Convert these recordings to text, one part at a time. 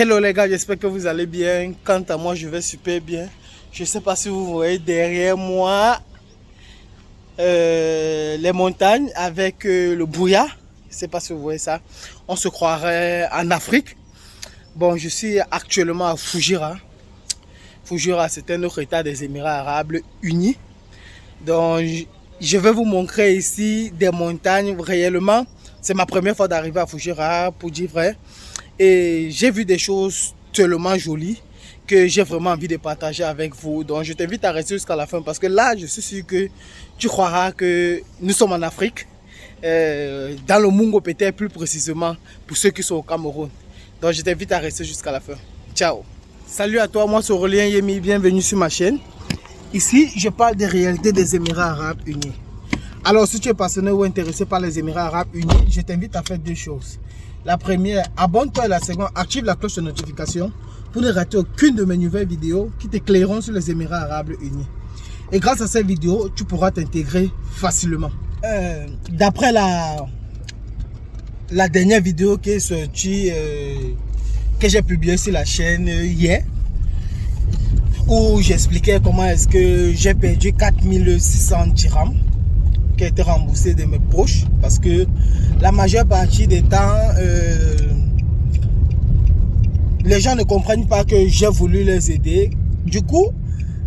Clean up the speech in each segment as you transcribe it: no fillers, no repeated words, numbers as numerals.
Hello les gars, j'espère que vous allez bien. Quant à moi, je vais super bien. Je ne sais pas si vous voyez derrière moi les montagnes avec le brouillard. Je ne sais pas si vous voyez ça. On se croirait en Afrique. Bon, je suis actuellement à Fougira. Fougira, c'est un autre état des Émirats Arabes Unis. Donc, je vais vous montrer ici des montagnes réellement. C'est ma première fois d'arriver à Fougira, pour dire vrai. Et j'ai vu des choses tellement jolies que j'ai vraiment envie de partager avec vous. Donc je t'invite à rester jusqu'à la fin parce que là, je suis sûr que tu croiras que nous sommes en Afrique. Dans le Mungo peut-être plus précisément pour ceux qui sont au Cameroun. Donc je t'invite à rester jusqu'à la fin. Ciao. Salut à toi, moi c'est Aurélien Yemi, bienvenue sur ma chaîne. Ici, je parle des réalités des Émirats Arabes Unis. Alors si tu es passionné ou intéressé par les Émirats Arabes Unis, je t'invite à faire deux choses. La première, abonne-toi et la seconde, active la cloche de notification pour ne rater aucune de mes nouvelles vidéos qui t'éclaireront sur les Émirats Arabes Unis. Et grâce à cette vidéo, tu pourras t'intégrer facilement. D'après la dernière vidéo qui est sortie, que j'ai publiée sur la chaîne hier, où j'expliquais comment est-ce que j'ai perdu 4600 dirhams qui a été remboursé de mes proches parce que la majeure partie des temps les gens ne comprennent pas que j'ai voulu les aider. Du coup,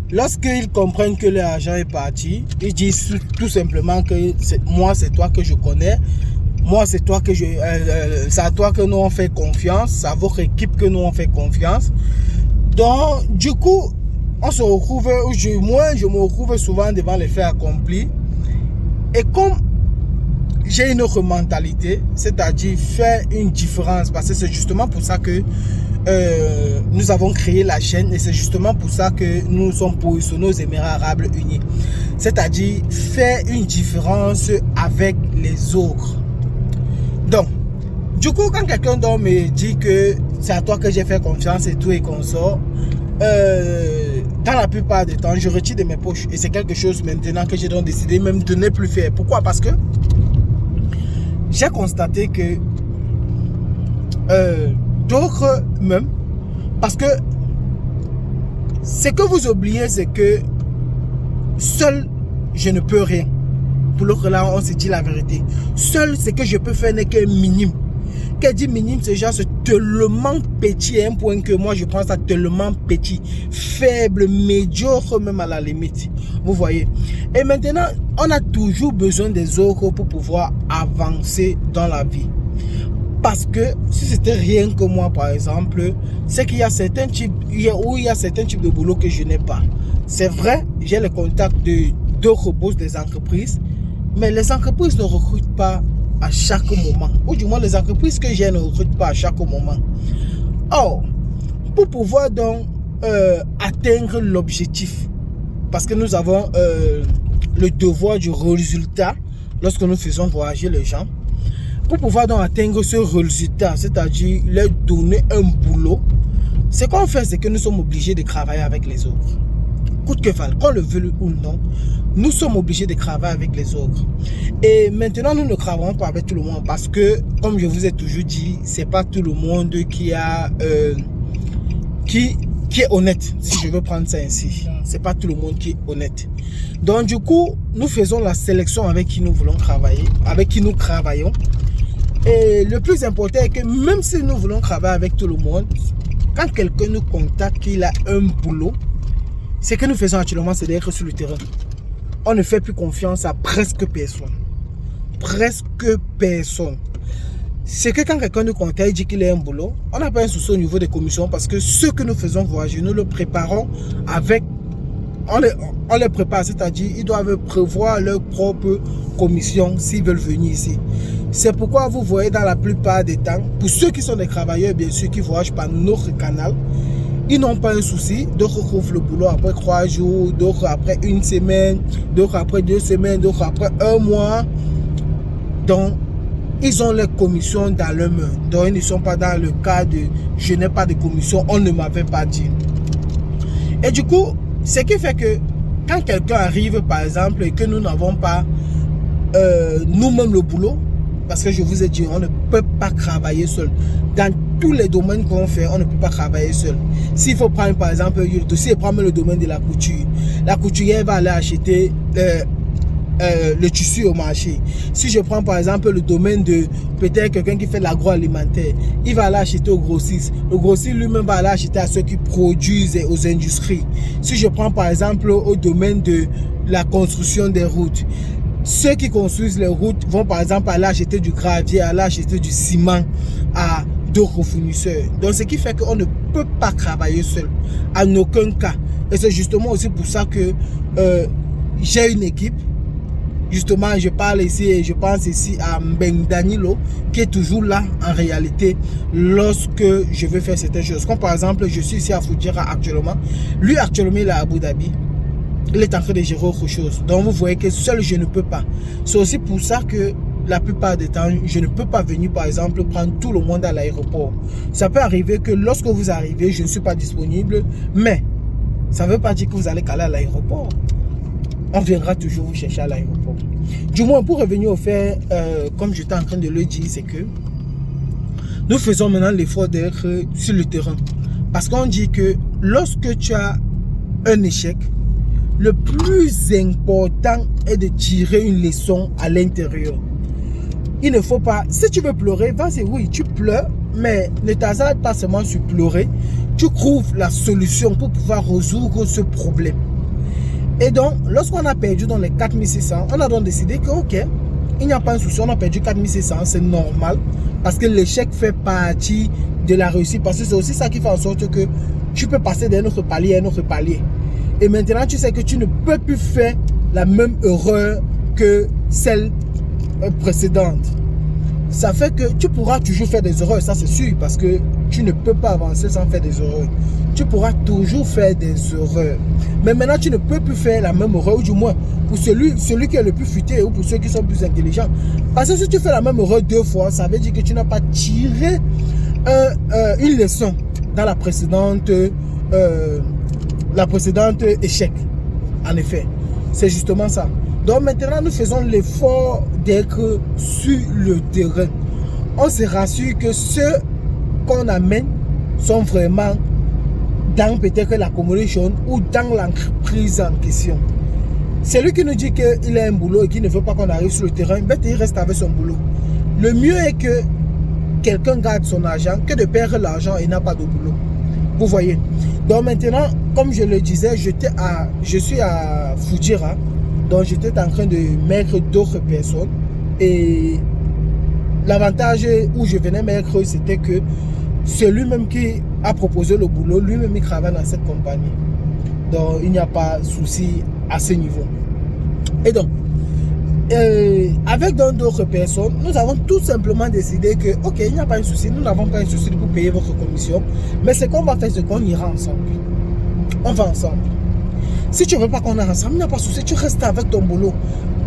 lorsqu'ils comprennent que l'argent est parti, ils disent tout simplement que moi c'est toi que je connais, moi c'est toi que c'est à toi que nous on fait confiance, c'est à votre équipe que nous on fait confiance. Donc du coup on se retrouve, moi je me retrouve souvent devant les faits accomplis. Et comme j'ai une autre mentalité, c'est-à-dire faire une différence, parce que c'est justement pour ça que nous avons créé la chaîne et c'est justement pour ça que nous sommes positionnés aux Émirats Arabes Unis. C'est-à-dire faire une différence avec les autres. Donc, du coup, quand quelqu'un me dit que c'est à toi que j'ai fait confiance et tout et qu'on sort, dans la plupart des temps, je retire de mes poches. Et c'est quelque chose maintenant que j'ai donc décidé même de ne plus faire. Pourquoi? Parce que j'ai constaté que d'autres même, parce que ce que vous oubliez, c'est que seul, je ne peux rien. Pour l'autre là, on se dit la vérité. Seul, ce que je peux faire n'est qu'un minime. Qu'elle dit minime, c'est genre tellement petit à un point que moi je pense à tellement petit, faible, médiocre même à la limite. Vous voyez. Et maintenant, on a toujours besoin des autres pour pouvoir avancer dans la vie. Parce que si c'était rien que moi par exemple, c'est qu'il y a certains types, certains types de boulot que je n'ai pas. C'est vrai, j'ai le contact d'autres boss des entreprises, mais les entreprises ne recrutent pas à chaque moment, ou du moins les entreprises que j'ai ne recrutent pas à chaque moment. Or, pour pouvoir donc atteindre l'objectif, parce que nous avons le devoir du résultat lorsque nous faisons voyager les gens, pour pouvoir donc atteindre ce résultat, c'est-à-dire leur donner un boulot, ce qu'on fait, c'est que nous sommes obligés de travailler avec les autres. Coûte que fasse, qu'on le veuille ou non, nous sommes obligés de travailler avec les autres. Et maintenant, nous ne travaillons pas avec tout le monde parce que, comme je vous ai toujours dit, c'est pas tout le monde qui est honnête, si je veux prendre ça ainsi. C'est pas tout le monde qui est honnête. Donc, du coup, nous faisons la sélection avec qui nous voulons travailler, avec qui nous travaillons. Et le plus important est que même si nous voulons travailler avec tout le monde, quand quelqu'un nous contacte qu'il a un boulot, ce que nous faisons actuellement, c'est d'être sur le terrain. On ne fait plus confiance à presque personne. Presque personne. C'est que quand quelqu'un nous contacte et dit qu'il a un boulot, on n'a pas un souci au niveau des commissions parce que ce que nous faisons voyager, nous le préparons avec... On les prépare, c'est-à-dire ils doivent prévoir leur propre commission s'ils veulent venir ici. C'est pourquoi vous voyez dans la plupart des temps, pour ceux qui sont des travailleurs, bien sûr, qui voyagent par notre canal, ils n'ont pas un souci. D'autres trouvent le boulot après 3 jours, d'autres après 1 semaine, d'autres après 2 semaines, d'autres après 1 mois. Donc, ils ont les commissions dans leur main. Donc, ils ne sont pas dans le cas de « je n'ai pas de commission, on ne m'avait pas dit ». Et du coup, ce qui fait que quand quelqu'un arrive, par exemple, et que nous n'avons pas nous-mêmes le boulot, parce que je vous ai dit, on ne peut pas travailler seul. Dans tous les domaines qu'on fait, on ne peut pas travailler seul. S'il faut prendre par exemple le dossier, prendre le domaine de la couture. La couturière va aller acheter le tissu au marché. Si je prends par exemple le domaine de peut-être quelqu'un qui fait de l'agroalimentaire, il va aller acheter au grossiste. Le grossiste lui-même va aller acheter à ceux qui produisent aux industries. Si je prends par exemple au domaine de la construction des routes, ceux qui construisent les routes vont par exemple aller acheter du gravier, aller acheter du ciment à d'autres fournisseurs. Donc ce qui fait qu'on ne peut pas travailler seul, en aucun cas. Et c'est justement aussi pour ça que j'ai une équipe. Justement, je parle ici et je pense ici à Mbeng Danilo qui est toujours là en réalité lorsque je veux faire certaines choses. Comme par exemple, je suis ici à Fujira actuellement. Lui actuellement il est à Abu Dhabi. Il est en train de gérer autre chose. Donc vous voyez que seul je ne peux pas. C'est aussi pour ça que la plupart des temps, je ne peux pas venir par exemple prendre tout le monde à l'aéroport. Ça peut arriver que lorsque vous arrivez, je ne suis pas disponible. Mais ça ne veut pas dire que vous allez caler à l'aéroport. On viendra toujours vous chercher à l'aéroport. Du moins, pour revenir au fait, comme j'étais en train de le dire, c'est que nous faisons maintenant l'effort d'être sur le terrain. Parce qu'on dit que lorsque tu as un échec, le plus important est de tirer une leçon à l'intérieur. Il ne faut pas, si tu veux pleurer, vas-y, oui, tu pleures, mais ne t'hasarde pas seulement sur pleurer. Tu trouves la solution pour pouvoir résoudre ce problème. Et donc, lorsqu'on a perdu dans les 4600, on a donc décidé que, ok, il n'y a pas de souci, on a perdu 4600, c'est normal. Parce que l'échec fait partie de la réussite. Parce que c'est aussi ça qui fait en sorte que tu peux passer d'un autre palier à un autre palier. Et maintenant, tu sais que tu ne peux plus faire la même erreur que celle précédente. Ça fait que tu pourras toujours faire des erreurs, ça c'est sûr, parce que tu ne peux pas avancer sans faire des erreurs. Tu pourras toujours faire des erreurs. Mais maintenant, tu ne peux plus faire la même erreur, ou du moins, pour celui qui est le plus futé, ou pour ceux qui sont plus intelligents. Parce que si tu fais la même erreur 2 fois, ça veut dire que tu n'as pas tiré une leçon dans la précédente échec. En effet, c'est justement ça. Donc maintenant, nous faisons l'effort d'être sur le terrain. On se rassure que ceux qu'on amène sont vraiment dans peut-être l'accommodation ou dans l'entreprise en question. Celui qui nous dit qu'il a un boulot et qui ne veut pas qu'on arrive sur le terrain, ben, il reste avec son boulot. Le mieux est que quelqu'un garde son argent que de perdre l'argent et n'a pas de boulot. Vous voyez. Donc maintenant, comme je le disais, je suis à Fujira. Donc j'étais en train de mettre d'autres personnes. Et l'avantage où je venais mettre, c'était que celui-même qui a proposé le boulot, lui-même il travaille dans cette compagnie. Donc il n'y a pas de souci à ce niveau. Et donc, avec d'autres personnes, nous avons tout simplement décidé que, ok, il n'y a pas de souci, nous n'avons pas de souci pour payer votre commission, mais ce qu'on va faire, c'est qu'on ira ensemble. On va ensemble. Si tu ne veux pas qu'on aille ensemble, il n'y a pas de souci, tu restes avec ton boulot.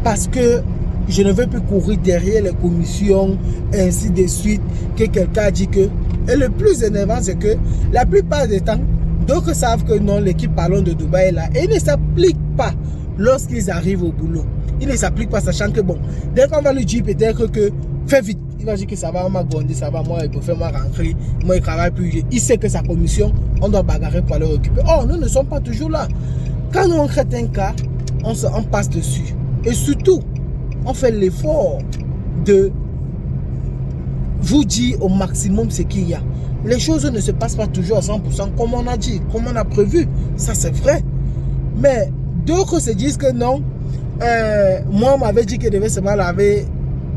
Parce que je ne veux plus courir derrière les commissions, ainsi de suite, que quelqu'un a dit que. Et le plus énervant, c'est que la plupart des temps, d'autres savent que non, l'équipe Ballon de Dubaï est là. Et ils ne s'appliquent pas lorsqu'ils arrivent au boulot. Ils ne s'appliquent pas, sachant que bon, dès qu'on va lui dire peut-être que fais vite, il va dire que ça va, on m'a grondé, ça va, moi, il peut faire moi rentrer, moi, il travaille plus. Il sait que sa commission, on doit bagarrer pour aller récupérer. Oh, nous ne sommes pas toujours là. Quand on crée un cas, on passe dessus. Et surtout, on fait l'effort de vous dire au maximum ce qu'il y a. Les choses ne se passent pas toujours à 100% comme on a dit, comme on a prévu. Ça, c'est vrai. Mais d'autres se disent que non. Moi, on m'avait dit que je devais seulement laver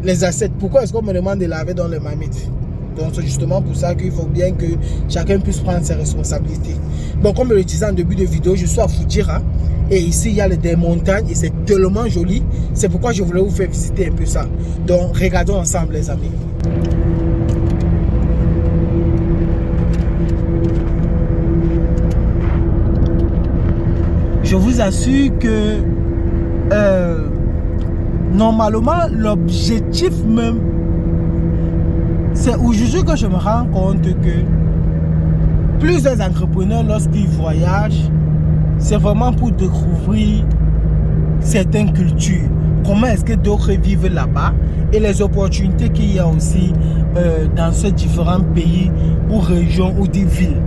les assiettes. Pourquoi est-ce qu'on me demande de laver dans les marmites? Donc, c'est justement pour ça qu'il faut bien que chacun puisse prendre ses responsabilités. Donc, comme je le disais en début de vidéo, je suis à Fujira. Et ici, il y a des montagnes et c'est tellement joli. C'est pourquoi je voulais vous faire visiter un peu ça. Donc, regardons ensemble, les amis. Je vous assure que normalement, l'objectif même, c'est aujourd'hui que je me rends compte que plusieurs entrepreneurs, lorsqu'ils voyagent, c'est vraiment pour découvrir certaines cultures. Comment est-ce que d'autres vivent là-bas et les opportunités qu'il y a aussi dans ces différents pays ou régions ou des villes.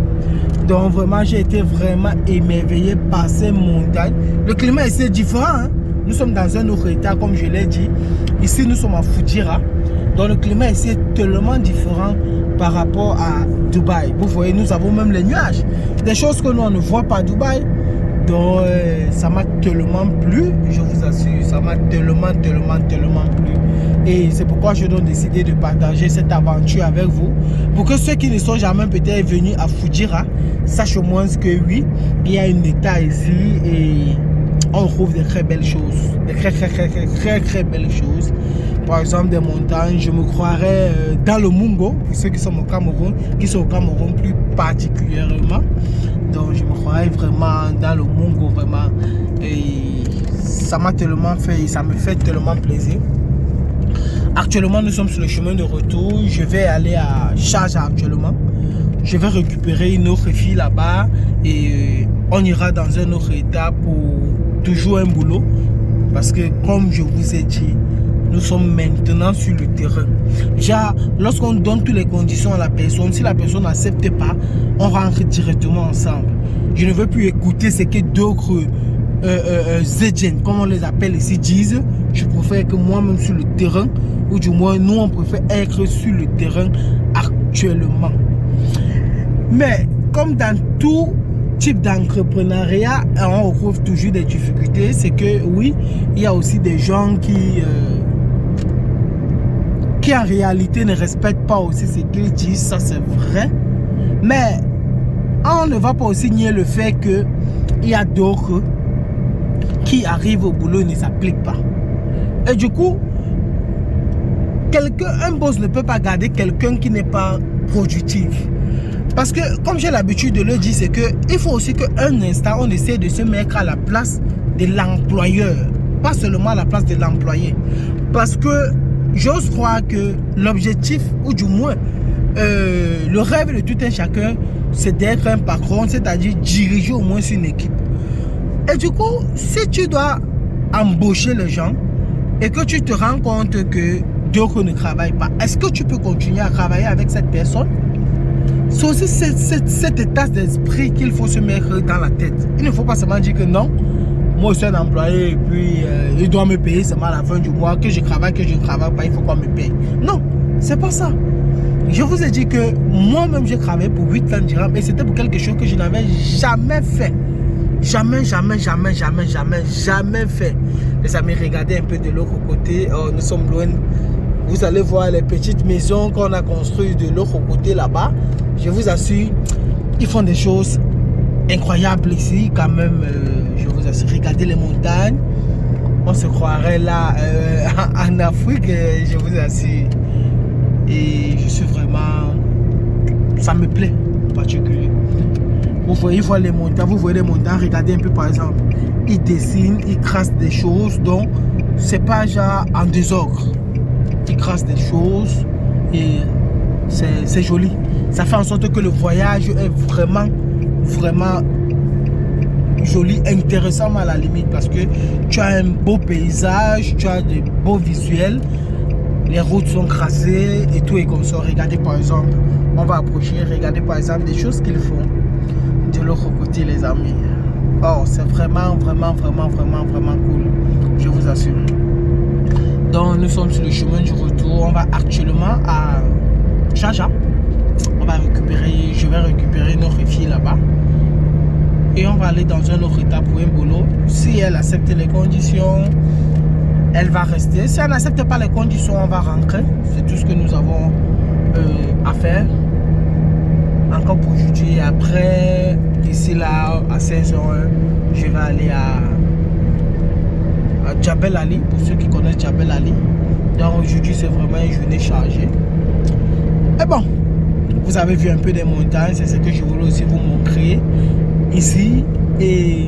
Donc vraiment, j'ai été vraiment émerveillé par ces montagnes. Le climat ici est différent. Hein? Nous sommes dans un autre état, comme je l'ai dit. Ici, nous sommes à Fougira. Donc le climat ici est tellement différent par rapport à Dubaï. Vous voyez, nous avons même les nuages. Des choses que nous on ne voit pas à Dubaï. Donc ça m'a tellement plu, je vous assure, ça m'a tellement plu. Et c'est pourquoi je dois décider de partager cette aventure avec vous. Pour que ceux qui ne sont jamais peut-être venus à Fougira sachent au moins que oui, il y a un état ici et on trouve de très belles choses. De très belles choses. Par exemple, des montagnes, je me croirais dans le Mungo, pour ceux qui sont au Cameroun, plus particulièrement. Donc, je me croirais vraiment dans le Mungo, vraiment. Et ça m'a tellement fait, ça me fait tellement plaisir. Actuellement, nous sommes sur le chemin de retour. Je vais aller à Sharjah actuellement. Je vais récupérer une autre fille là-bas et on ira dans un autre état pour toujours un boulot. Parce que, comme je vous ai dit, nous sommes maintenant sur le terrain. Déjà, lorsqu'on donne toutes les conditions à la personne, si la personne n'accepte pas, on rentre directement ensemble. Je ne veux plus écouter ce que d'autres Zedjen, comme on les appelle ici, disent. Je préfère que moi-même sur le terrain, ou du moins nous on préfère être sur le terrain actuellement. Mais comme dans tout type d'entrepreneuriat, on retrouve toujours des difficultés. C'est que oui, il y a aussi des gens qui en réalité ne respectent pas aussi ce qu'ils disent, ça c'est vrai. Mais on ne va pas aussi nier le fait qu'il y a d'autres qui arrivent au boulot et ne s'appliquent pas. Et du coup, un boss ne peut pas garder quelqu'un qui n'est pas productif. Parce que, comme j'ai l'habitude de le dire, c'est qu'il faut aussi qu'un instant, on essaie de se mettre à la place de l'employeur. Pas seulement à la place de l'employé. Parce que j'ose croire que l'objectif, ou du moins, le rêve de tout un chacun, c'est d'être un patron, c'est-à-dire diriger au moins une équipe. Et du coup, si tu dois embaucher les gens et que tu te rends compte que d'autres ne travaillent pas, est-ce que tu peux continuer à travailler avec cette personne? C'est aussi cet état d'esprit qu'il faut se mettre dans la tête. Il ne faut pas seulement dire que non, moi je suis un employé et puis il doit me payer seulement à la fin du mois, que je travaille, que je ne travaille pas, il faut qu'on me paye. Non, c'est pas ça. Je vous ai dit que moi-même j'ai travaillé pour 8 ans durant, et c'était pour quelque chose que je n'avais jamais fait. Jamais fait. Les amis, regardez un peu de l'autre côté. Oh, nous sommes loin. Vous allez voir les petites maisons qu'on a construites de l'autre côté là-bas. Je vous assure, ils font des choses incroyables ici quand même. Je vous assure, regardez les montagnes. On se croirait là en Afrique, je vous assure. Et je suis vraiment... Ça me plaît en particulier. Vous voyez les montagnes, regardez un peu par exemple. Ils dessinent, ils crassent des choses, donc c'est pas genre en désordre. Ils crassent des choses et c'est joli. Ça fait en sorte que le voyage est vraiment joli, intéressant à la limite, parce que tu as un beau paysage, tu as des beaux visuels, les routes sont crassées et tout est comme ça. Regardez par exemple, on va approcher, regardez par exemple des choses qu'ils font de l'autre côté, les amis. Oh, c'est vraiment cool, je vous assure. Donc nous sommes sur le chemin du retour. On va actuellement à Sharjah. Je vais récupérer notre fille là-bas. Et on va aller dans un autre état pour un boulot. Si elle accepte les conditions, elle va rester. Si elle n'accepte pas les conditions, on va rentrer. C'est tout ce que nous avons à faire. Encore pour aujourd'hui. Après, ici là, à 16h, je vais aller à Jebel Ali, pour ceux qui connaissent Jebel Ali. Donc aujourd'hui, c'est vraiment une journée chargée. Et bon, vous avez vu un peu des montagnes, c'est ce que je voulais aussi vous montrer ici. Et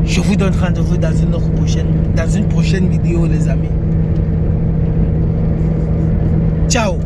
je vous donne rendez-vous dans une prochaine vidéo, les amis. Ciao.